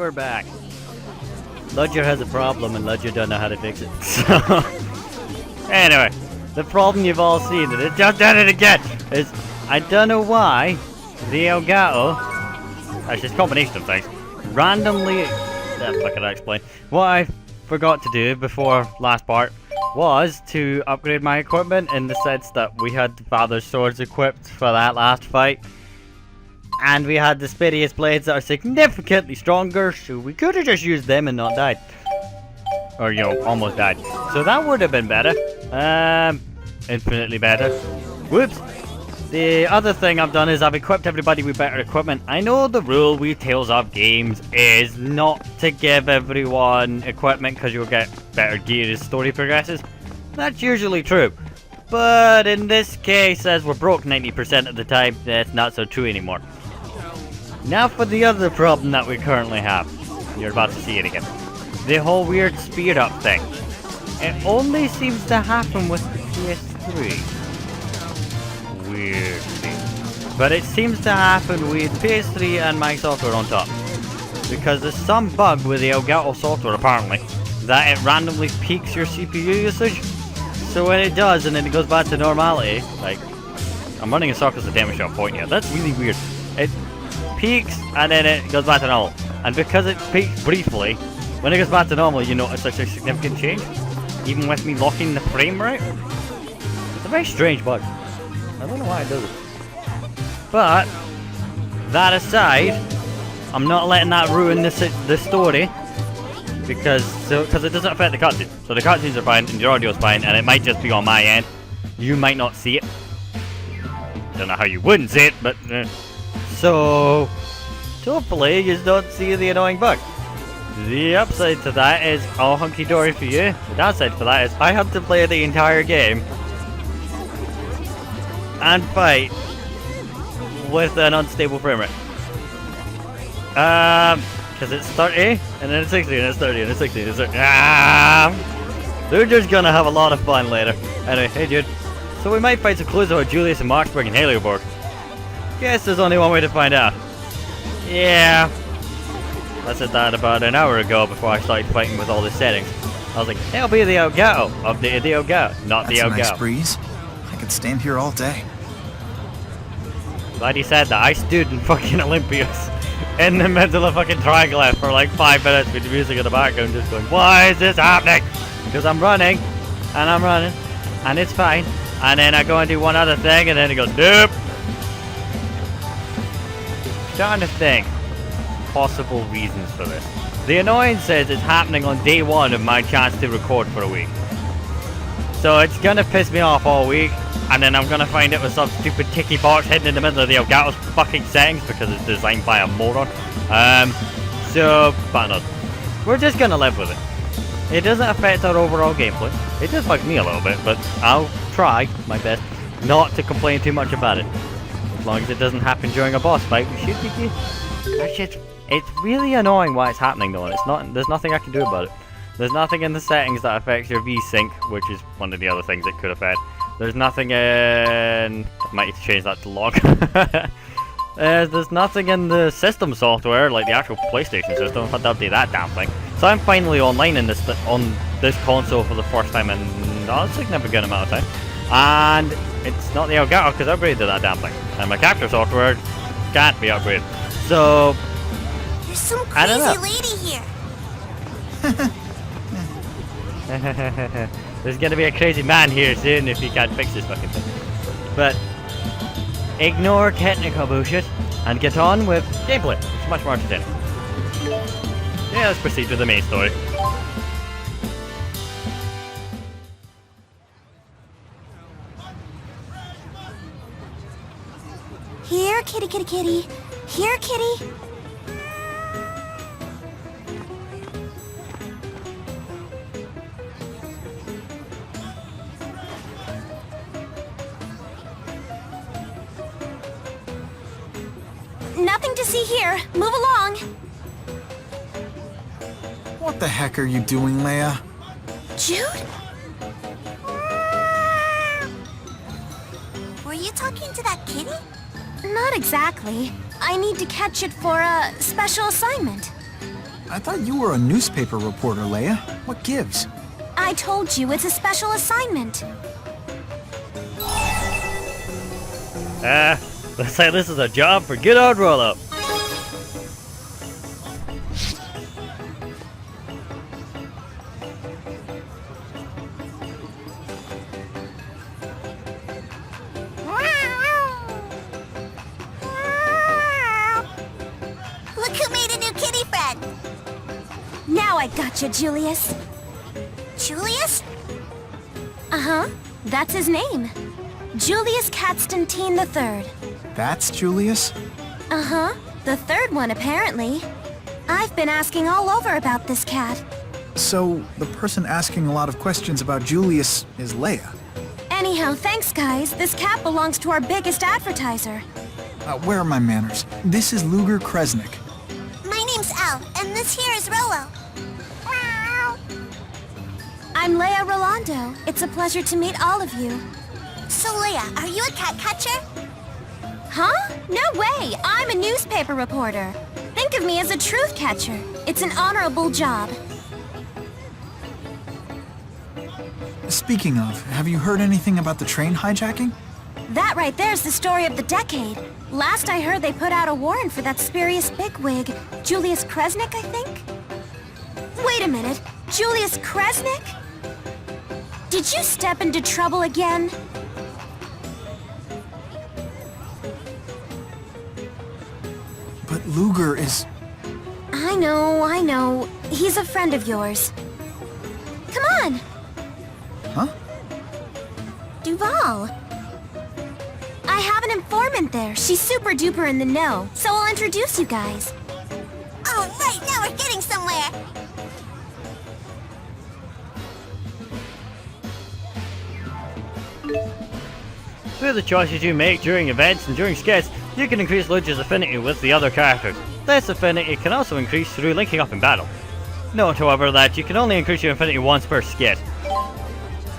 we're back. Ludger has a problem and Ludger doesn't know how to fix it. So, anyway, the problem you've all seen, and it just did it again, is I don't know why the Elgato, actually it's a combination of things, randomly, what can I explain? What I forgot to do before last part was to upgrade my equipment in the sense that we had Father's swords equipped for that last fight. And we had the Spirius blades that are significantly stronger, so we could have just used them and not died. Or, you know, almost died. So that would have been better. Infinitely better. Whoops. The other thing I've done is I've equipped everybody with better equipment. I know the rule with Tales of games is not to give everyone equipment because you'll get better gear as story progresses. That's usually true. But in this case, as we're broke 90% of the time, that's not so true anymore. Now for the other problem that we currently have. You're about to see it again. The whole weird speed up thing. It only seems to happen with the PS3. Weirdly. But it seems to happen with PS3 and my software on top. Because there's some bug with the Elgato software apparently, that it randomly peaks your CPU usage. So when it does and then it goes back to normality, like, I'm running a Sockets of damage shot point here. That's really weird. It peaks and then it goes back to normal. And because it peaks briefly, when it goes back to normal, you notice such a significant change. Even with me locking the frame rate. It's a very strange bug. I don't know why it does it. But, that aside, I'm not letting that ruin the story. Because it doesn't affect the cutscenes. So the cutscenes are fine and your audio's fine and it might just be on my end. You might not see it. Don't know how you wouldn't see it, but so hopefully you don't see the annoying bug. The upside to that is all hunky-dory for you. The downside for that is I have to play the entire game and fight with an unstable frame rate. Because it's 30 and then it's 60 and it's 30 and it's 60 and it's 30. They're just gonna have a lot of fun later. Anyway, hey dude. So we might fight some clues about Julius and Marksburg and Helioborg. Guess there's only one way to find out. Yeah. I said that about an hour ago before I started fighting with all the settings. I was like, it'll be the Elgato. Updated the Elgato, not the Elgato. That's a nice breeze. I could stand here all day. Glad he said that. I stood in fucking Olympias in the middle of fucking Triglyph for like 5 minutes with the music in the background just going, why is this happening? Because I'm running and it's fine. And then I go and do one other thing and then it goes, nope. Trying to think possible reasons for this. The annoyance is it's happening on day one of my chance to record for a week. So it's gonna piss me off all week, and then I'm gonna find it with some stupid ticky box hidden in the middle of the Elgato's fucking settings because it's designed by a moron. But no, we're just gonna live with it. It doesn't affect our overall gameplay. It does bug me a little bit, but I'll try my best not to complain too much about it. As long as it doesn't happen during a boss fight, we should be good. Actually, it's really annoying why it's happening though, and it's not. There's nothing I can do about it. There's nothing in the settings that affects your V-Sync, which is one of the other things it could affect. There's nothing in... I might need to change that to log. There's nothing in the system software, like the actual PlayStation system. I've had to update that damn thing. So I'm finally online in on this console for the first time in a significant amount of time. And it's not the Elgato because I upgraded that damn thing. And my capture software can't be upgraded. So... There's some crazy lady here. There's gonna be a crazy man here soon if you can't fix this fucking thing. But ignore technical bullshit and get on with gameplay. It's much more entertaining. Yeah, let's proceed with the main story. Here, kitty, kitty, kitty. Here, kitty. Nothing to see here. Move along. What the heck are you doing, Leia? Jude? Were you talking to that kitty? Not exactly. I need to catch it for a special assignment. I thought you were a newspaper reporter, Leia. What gives? I told you it's a special assignment. Let's say this is a job for good old roll-up. Look who made a new kitty friend. Now I gotcha, Julius. Julius? Uh-huh. That's his name. Julius Constantine III. That's Julius? Uh-huh. The third one, apparently. I've been asking all over about this cat. So, the person asking a lot of questions about Julius is Leia. Anyhow, thanks, guys. This cat belongs to our biggest advertiser. Where are my manners? This is Luger Kresnik. My name's Elle, and this here is Rolo. I'm Leia Rolando. It's a pleasure to meet all of you. So, Leia, are you a cat catcher? Huh? No way! I'm a newspaper reporter. Think of me as a truth catcher. It's an honorable job. Speaking of, have you heard anything about the train hijacking? That right there's the story of the decade. Last I heard they put out a warrant for that spurious bigwig, Julius Kresnik, I think? Wait a minute, Julius Kresnik? Did you step into trouble again? But Luger is... I know. He's a friend of yours. Come on! Huh? Duval. I have an informant there. She's super duper in the know, so I'll introduce you guys. Oh, right, now we're getting somewhere. Through the choices you make during events and during skits, you can increase Ludge's affinity with the other characters. This affinity can also increase through linking up in battle. Note, however, that you can only increase your affinity once per skit.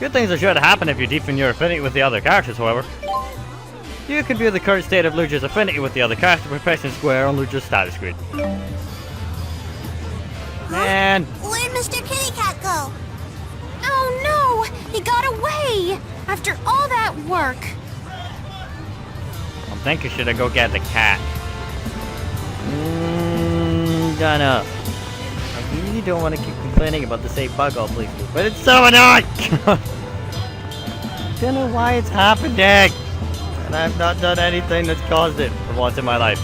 Good things are sure to happen if you deepen your affinity with the other characters, however. You can view the current state of Ludge's affinity with the other character by pressing square on Ludge's status screen. Man! Where'd Mr. Kitty Cat go? Oh no! He got away! After all that work! I think I should go get the cat. Dunno. I really don't want to keep complaining about the same bug all please, but it's so annoying! Don't know why it's happening, and I've not done anything that's caused it for once in my life.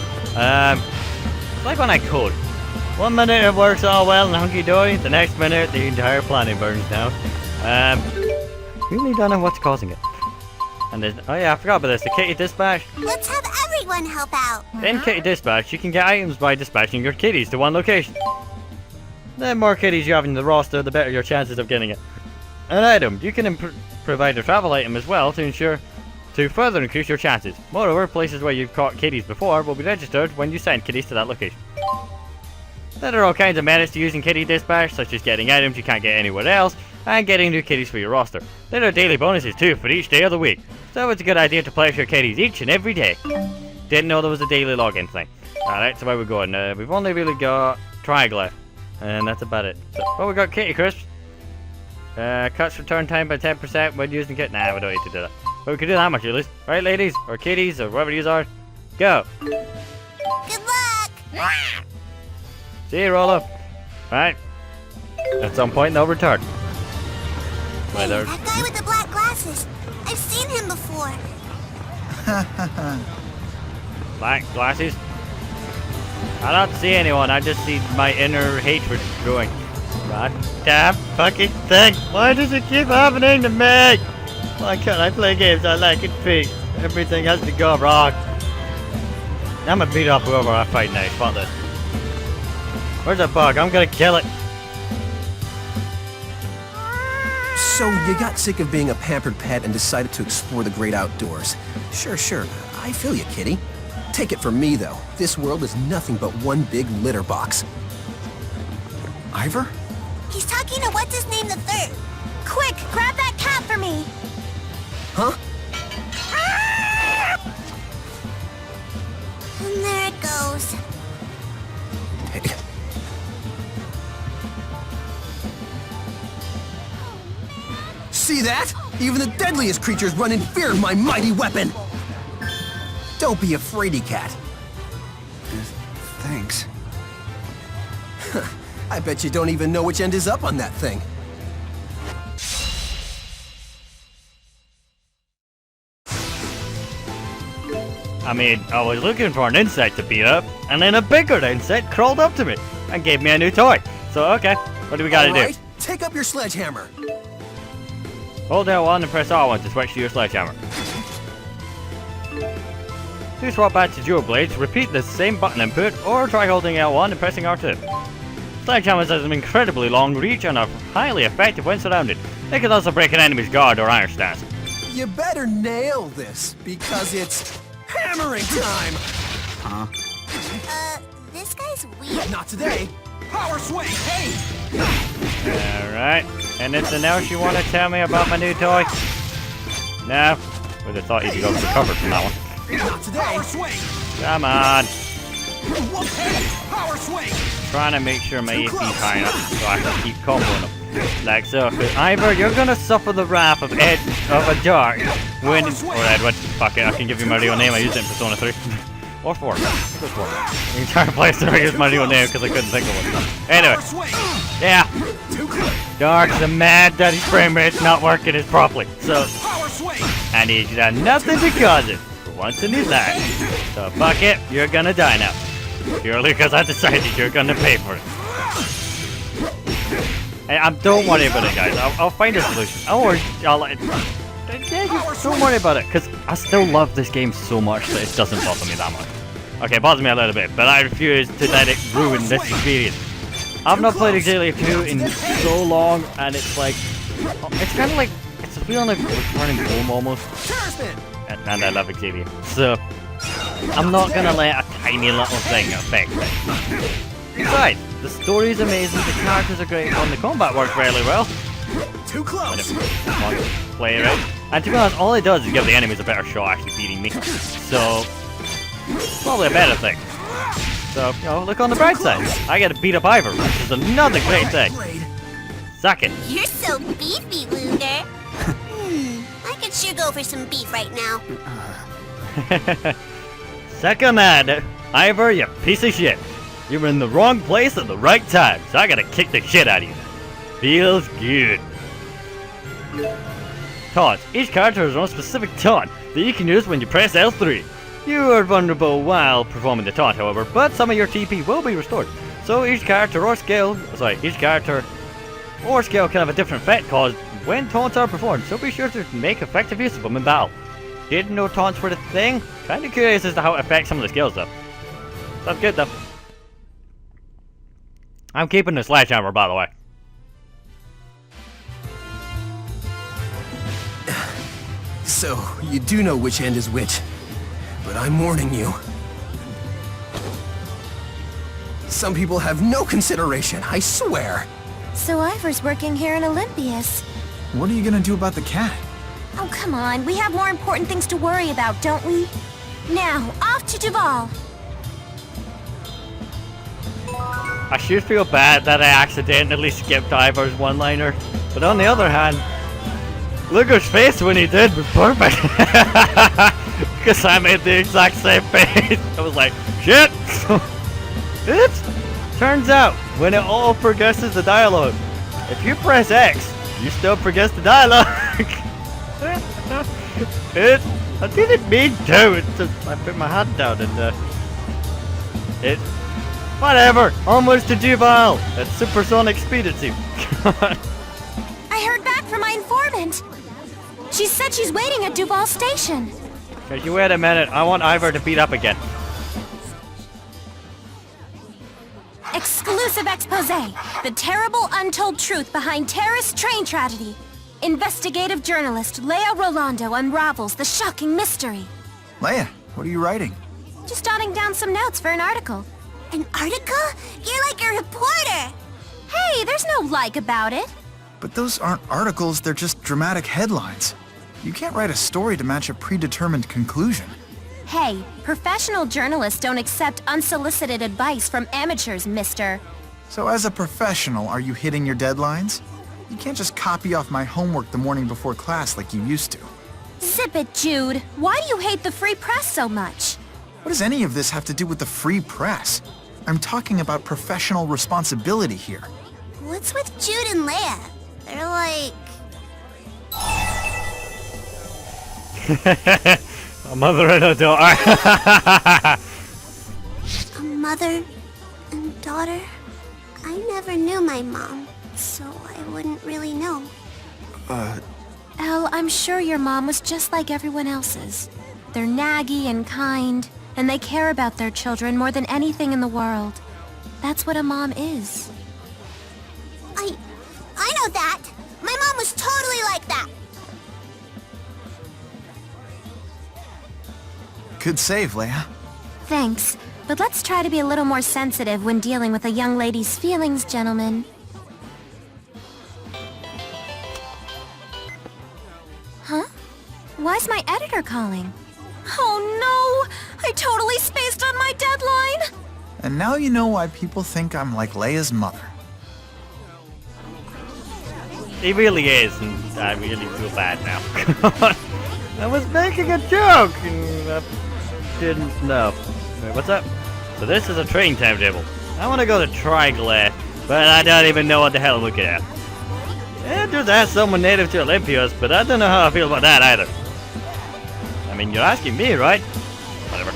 Like when I code. 1 minute it works all well and hunky-dory, the next minute the entire planet burns down. Really don't know what's causing it. And there's, oh yeah, I forgot about this, the kitty dispatch. Let's have everyone help out. In kitty dispatch, you can get items by dispatching your kitties to one location. The more kitties you have in the roster, the better your chances of getting it. An item, you can provide a travel item as well to further increase your chances. Moreover, places where you've caught kitties before will be registered when you send kitties to that location. There are all kinds of merits to using kitty dispatch, such as getting items you can't get anywhere else, and getting new kitties for your roster. There are daily bonuses too for each day of the week, so it's a good idea to play with your kitties each and every day. Didn't know there was a daily login thing. Alright, so where we're going. We've only really got Triglef, and that's about it. So, well, we got Kitty Crisps. Cuts return time by 10% when using kit. Nah, we don't need to do that. But we can do that much at least. Right, ladies? Or kitties, or whatever you are. Go! Good luck! See you, Rolo. Right. At some point, they'll return. Hey, that guy with the black glasses. I've seen him before. Black glasses? I don't see anyone, I just see my inner hatred growing. God damn fucking thing! Why does it keep happening to me? Why can't I play games I like and beat? Everything has to go wrong. I'm gonna beat up whoever I fight next. Fuck this. Where's that bug? I'm gonna kill it. So you got sick of being a pampered pet and decided to explore the great outdoors. Sure. I feel you, kitty. Take it from me, though. This world is nothing but one big litter box. Ivor? He's talking to what's-his-name the third. Quick, grab that cat for me. Huh? And there it goes. See that? Even the deadliest creatures run in fear of my mighty weapon! Don't be a fraidy cat. Thanks. I bet you don't even know which end is up on that thing. I mean, I was looking for an insect to beat up, and then a bigger insect crawled up to me and gave me a new toy. So, okay, what do we gotta do? Take up your sledgehammer. Hold L1 and press R1 to switch to your sledgehammer. To swap back to dual blades, repeat the same button input, or try holding L1 and pressing R2. Sledgehammers has an incredibly long reach and are highly effective when surrounded. They can also break an enemy's guard or iron stance. You better nail this, because it's hammering time! This guy's weird. Not today! Power swing! Hey! Alright, anything else you want to tell me about my new toy? No? Would have thought you'd go for the cover from that one. Not today! Power swing! Come on! Hey! Power swing! Trying to make sure my AP's high enough so I can keep comboing them. Like so. Either you're gonna suffer the wrath of a dark when... Or Edward. Fuck it, I can give you my real name. I used it in Persona 3. Or 4. I think it was 4. The entire playthrough I used my real name because I couldn't think of one. Anyway. Yeah. Dark's the mad that his frame rate's not working as properly. So... And he's done nothing to cause it. For once in his life. So fuck it, you're gonna die now. Purely because I decided you're gonna pay for it. Hey, don't worry about it, guys. I'll find a solution. Don't worry about it, because I still love this game so much that it doesn't bother me that much. Okay, it bothers me a little bit, but I refuse to let it ruin this experience. I've not played Xillia 2 in so long, and it's like... It's kind of like... It's a feeling like returning home almost. And I love Xillia. So... I'm not gonna let a tiny little thing affect it. Besides, the story is amazing, the characters are great fun, the combat works really well. Too close! Play it right. And to be honest, all it does is give the enemies a better shot actually beating me. So, probably a better thing. So, you know, look on the bright side. I get to beat up Ivor, which is another great thing. Suck it. You're so beefy, Luger. I could sure go for some beef right now. Second man, Ivor, you piece of shit. You were in the wrong place at the right time, so I gotta kick the shit out of you. Feels good. Taunts. Each character has their own specific taunt that you can use when you press L3. You are vulnerable while performing the taunt, however, but some of your TP will be restored. So each character or skill can have a different effect caused when taunts are performed, so be sure to make effective use of them in battle. Didn't know taunts were a thing? Kinda curious as to how it affects some of the skills though. Sounds good though. I'm keeping the sledgehammer, by the way. So, you do know which end is which, but I'm warning you. Some people have no consideration, I swear. So Ivor's working here in Olympias. What are you gonna do about the cat? Oh, come on. We have more important things to worry about, don't we? Now, off to Duval. I should feel bad that I accidentally skipped Ivor's one-liner, but on the other hand, Luger's face when he did was perfect. Because I made the exact same face. I was like, shit! Oops! Turns out, when it all progresses the dialogue, if you press X, you still progress the dialogue. I didn't mean to, it's just, I put my hand down and whatever, onwards to Duval, at supersonic speed it seems. I heard back from my informant. She said she's waiting at Duval Station. Could you wait a minute, I want Ivor to beat up again. Exclusive expose. The terrible untold truth behind terrorist train tragedy. Investigative journalist Leia Rolando unravels the shocking mystery. Leia, what are you writing? Just jotting down some notes for an article. An article? You're like a reporter! Hey, there's no like about it. But those aren't articles, they're just dramatic headlines. You can't write a story to match a predetermined conclusion. Hey, professional journalists don't accept unsolicited advice from amateurs, mister. So as a professional, are you hitting your deadlines? You can't just copy off my homework the morning before class like you used to. Zip it, Jude. Why do you hate the free press so much? What does any of this have to do with the free press? I'm talking about professional responsibility here. What's with Jude and Leia? They're like... A mother and a daughter. a mother and daughter? I never knew my mom, so I wouldn't really know. Elle, I'm sure your mom was just like everyone else's. They're naggy and kind, and they care about their children more than anything in the world. That's what a mom is. I know that! My mom was totally like that! Good save, Leia. Thanks, but let's try to be a little more sensitive when dealing with a young lady's feelings, gentlemen. Huh? Why's my editor calling? Oh no! I totally spaced on my deadline! And now you know why people think I'm like Leia's mother. He really is, and I really feel bad now. I was making a joke, and I didn't know. Wait, what's up? So this is a train timetable. I want to go to Triglass, but I don't even know what the hell I'm looking at. Yeah, just ask someone native to Olympios, but I don't know how I feel about that either. I mean, you're asking me, right? Whatever.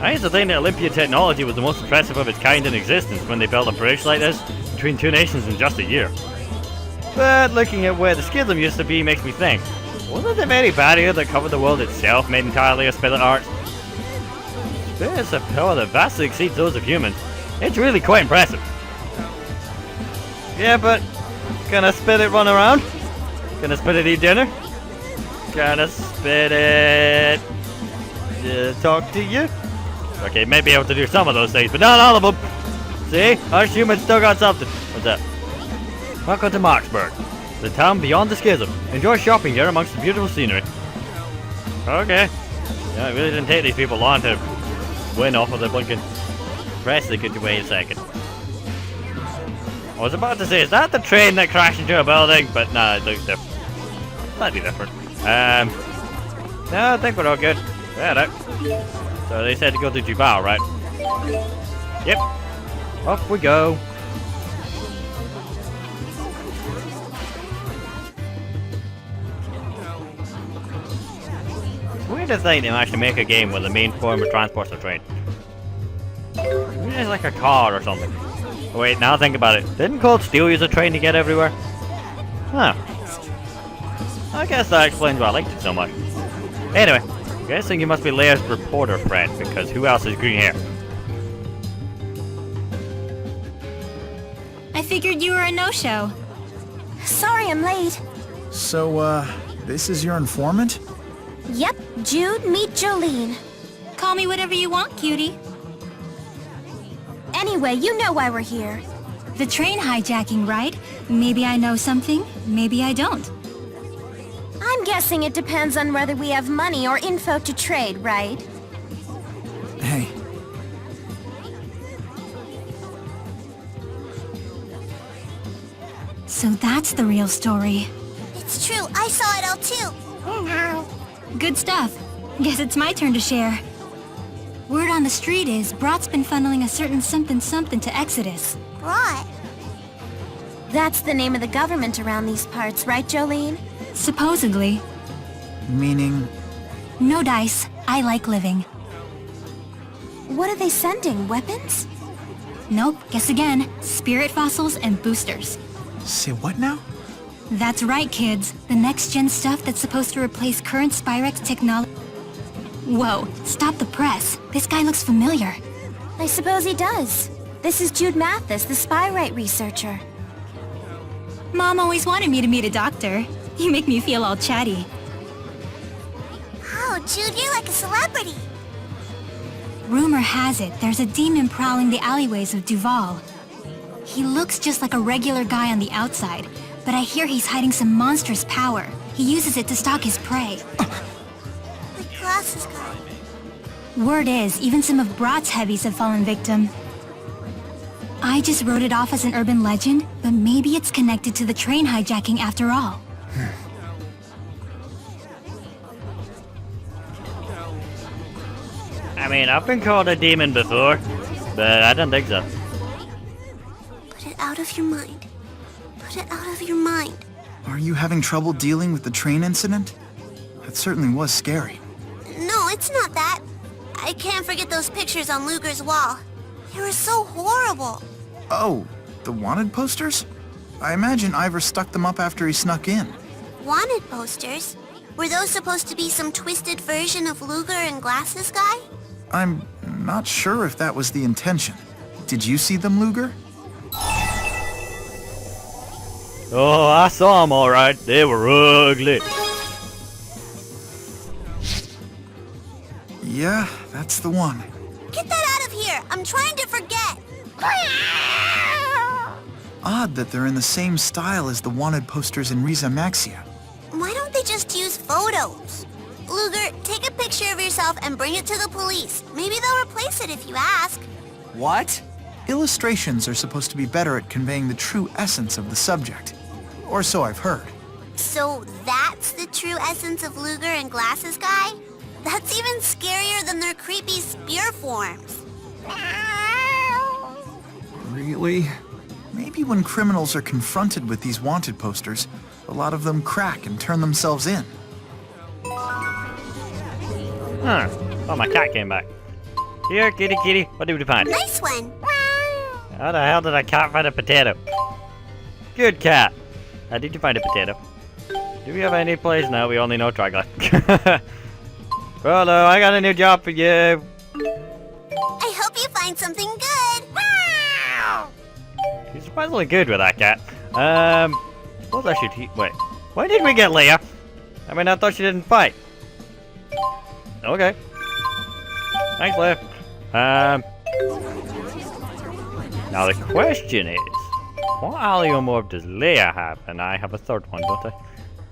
I used to think that Olympian technology was the most impressive of its kind in existence when they built a bridge like this between two nations in just a year. But looking at where the schism used to be makes me think, wasn't the very barrier that covered the world itself made entirely of spirit arts? Spirits have power that vastly exceeds those of humans. It's really quite impressive. Yeah, but can a spirit run around? Can a spirit eat dinner? Can a spirit talk to you? Okay, maybe able to do some of those things, but not all of them. See? Us humans still got something. What's that? Welcome to Marksburg, the town beyond the schism. Enjoy shopping here amongst the beautiful scenery. Okay. Yeah, it really didn't take these people long to win off of the blinking press. They could wait a second. I was about to say, is that the train that crashed into a building? But nah, it looks different. Slightly different. No, I think we're all good. Yeah, no. So they said to go to Jubal, right? Yep. Off we go. Weird to think they managed to make a game where the main form of transport's a train. Maybe it's like a car or something. Oh, wait, now think about it. Didn't Cold Steel use a train to get everywhere? Huh. I guess that explains why I liked it so much. Anyway, guessing you must be Leia's reporter friend, because who else has green hair? I figured you were a no-show. Sorry I'm late. So, this is your informant? Yep, Jude, meet Jolene. Call me whatever you want, cutie. Anyway, you know why we're here. The train hijacking, right? Maybe I know something, maybe I don't. I'm guessing it depends on whether we have money or info to trade, right? Hey. So that's the real story. It's true, I saw it all too. Good stuff. Guess it's my turn to share. Word on the street is Brat's been funneling a certain something to Exodus. Brat? That's the name of the government around these parts, right, Jolene? Supposedly. Meaning? No dice. I like living. What are they sending? Weapons? Nope. Guess again. Spirit fossils and boosters. Say what now? That's right, kids. The next-gen stuff that's supposed to replace current Spyrex technology. Whoa, stop the press. This guy looks familiar. I suppose he does. This is Jude Mathis, the Spyrite researcher. Mom always wanted me to meet a doctor. You make me feel all chatty. Oh, Jude, you're like a celebrity. Rumor has it there's a demon prowling the alleyways of Duval. He looks just like a regular guy on the outside, but I hear he's hiding some monstrous power. He uses it to stalk his prey. The glasses guy. Word is, even some of Brat's heavies have fallen victim. I just wrote it off as an urban legend, but maybe it's connected to the train hijacking after all. I mean, I've been called a demon before, but I don't think so. Put it out of your mind. Put it out of your mind. Are you having trouble dealing with the train incident? That certainly was scary. No, it's not that. I can't forget those pictures on Luger's wall. They were so horrible. Oh, the wanted posters? I imagine Ivor stuck them up after he snuck in. Wanted posters? Were those supposed to be some twisted version of Luger and Glasses Guy? I'm not sure if that was the intention. Did you see them, Luger? Oh, I saw them alright. They were ugly. Yeah, that's the one. Get that out of here! I'm trying to forget! Odd that they're in the same style as the wanted posters in Riza Maxia. Why don't they just use photos? Luger, take a picture of yourself and bring it to the police. Maybe they'll replace it if you ask. What? Illustrations are supposed to be better at conveying the true essence of the subject. Or so I've heard. So that's the true essence of Luger and Glasses Guy? That's even scarier than their creepy spear forms. Really? Maybe when criminals are confronted with these wanted posters, a lot of them crack and turn themselves in. Huh. Oh, my cat came back. Here, kitty kitty. What did we find? Nice one! How the hell did I cat find a potato? Good cat. How did you find a potato? Do we have any place? No, we only know Triglass. Rolo, I got a new job for you. I hope you find something good! He's surprisingly good with that cat. What I should eat? Wait, why did we get Leia? I mean, I thought she didn't fight. Okay. Thanks, Leia. Now the question is, what Alliomorph does Leia have? And I have a third one, don't I?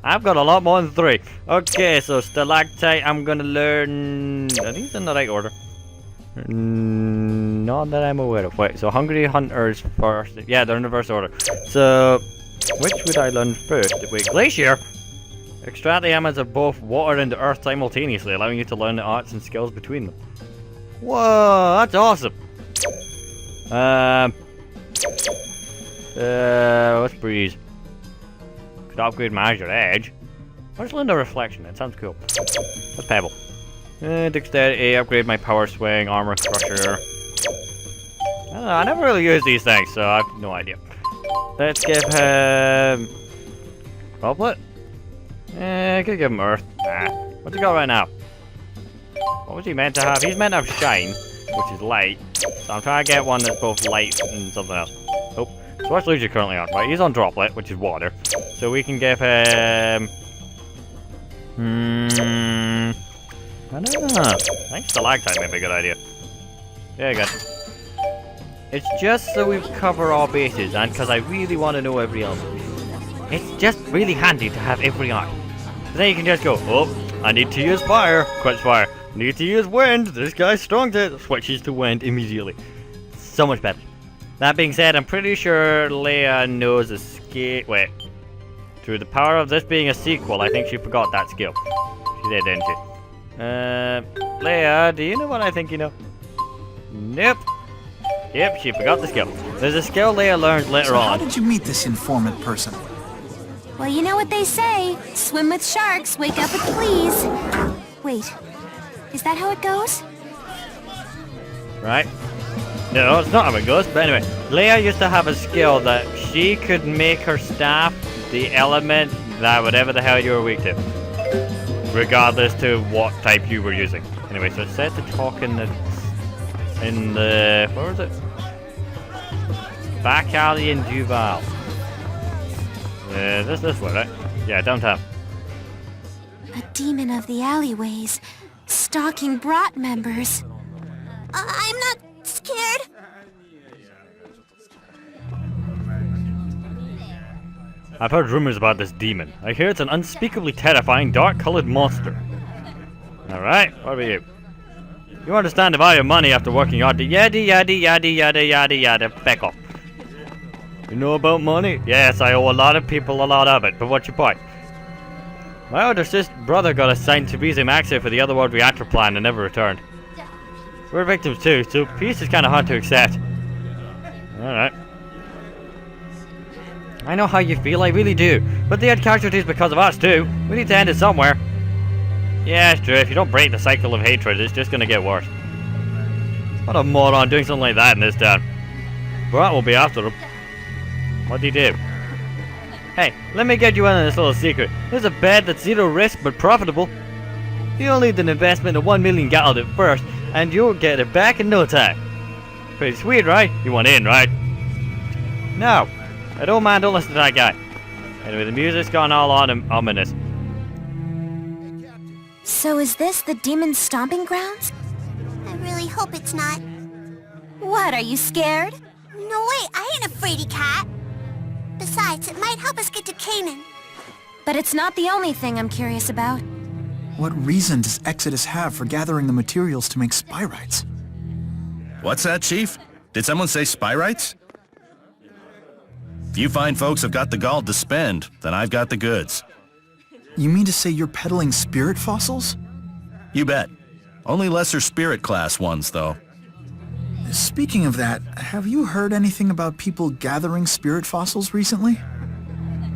I've got a lot more than 3. Okay, so Stalactite, I'm gonna learn... Are these in the right order? Not that I'm aware of. Wait, so Hungry Hunters first. Yeah, they're in reverse order. So, which would I learn first? Wait, Glacier? Extract the elements of both water and earth simultaneously, allowing you to learn the arts and skills between them. Whoa, that's awesome. What's Breeze? Could upgrade Magic Edge. Where's Linda Reflection? It sounds cool. What's Pebble? Dexterity, upgrade my Power Swing, Armor Crusher. I don't know, I never really use these things, so I have no idea. Let's give him... Goblet? I could give him Earth. Nah. What's he got right now? What was he meant to have? He's meant to have Shine, which is light. So I'm trying to get one that's both light and something else. Oh, so what's Luigi currently on? Right, he's on Droplet, which is water. So we can give him... I don't know. I think Stalactite might be a good idea. There you go. It's just so we cover all bases, and because I really want to know every element. It's just really handy to have every art. So then you can just go, oh, I need to use fire, quits fire. Need to use wind, this guy's strong to switches to wind immediately. So much better. That being said, I'm pretty sure Leia knows escape. Wait. Through the power of this being a sequel, I think she forgot that skill. She did, didn't she? Leia, do you know what I think you know? Nope. Yep, she forgot the skill. There's a skill Leia learns later So how on. did you meet this informant person? Well, you know what they say. Swim with sharks, wake up with fleas. Wait, is that how it goes? Right? No, it's not how it goes, but anyway. Leia used to have a skill that she could make her staff the element that whatever the hell you were weak to. Regardless to what type you were using. Anyway, so it's set to talk in the... where was it? Back alley in Duval. This way, right? Yeah, downtown. A demon of the alleyways, stalking Brat members. I'm not scared. I've heard rumors about this demon. I hear it's an unspeakably terrifying, dark-colored monster. Alright, what about you? You understand the value of money after working hard. Yada yada yada yada yada yada. Feck off. You know about money? Yes, I owe a lot of people a lot of it, but what's your point? My older brother got assigned to be the master for the Otherworld reactor plan and never returned. We're victims too, so peace is kinda hard to accept. Alright. I know how you feel, I really do. But they had casualties because of us too. We need to end it somewhere. Yeah, it's true. If you don't break the cycle of hatred, it's just gonna get worse. What a moron doing something like that in this town. Brat will be after him. What'd he do? Hey, let me get you in on this little secret. There's a bet that's zero risk but profitable. You'll need an investment of 1 million gold at first, and you'll get it back in no time. Pretty sweet, right? You want in, right? No. I don't mind, don't listen to that guy. Anyway, the music's gone all on ominous. So is this the demon stomping grounds? I really hope it's not. What, are you scared? No way, I ain't a fraidy cat. Besides, it might help us get to Canaan. But it's not the only thing I'm curious about. What reason does Exodus have for gathering the materials to make spyrites? What's that, Chief? Did someone say spyrites? If you fine folks have got the gold to spend, then I've got the goods. You mean to say you're peddling spirit fossils? You bet. Only lesser spirit class ones, though. Speaking of that, have you heard anything about people gathering spirit fossils recently?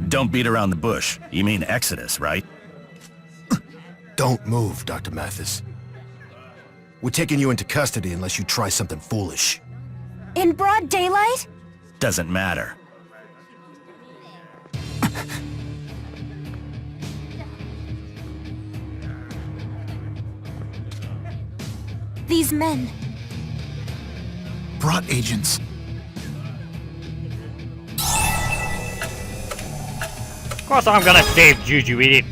Don't beat around the bush. You mean Exodus, right? Don't move, Dr. Mathis. We're taking you into custody unless you try something foolish. In broad daylight? Doesn't matter. These men. Brought agents. Of course I'm gonna save Juju, idiot.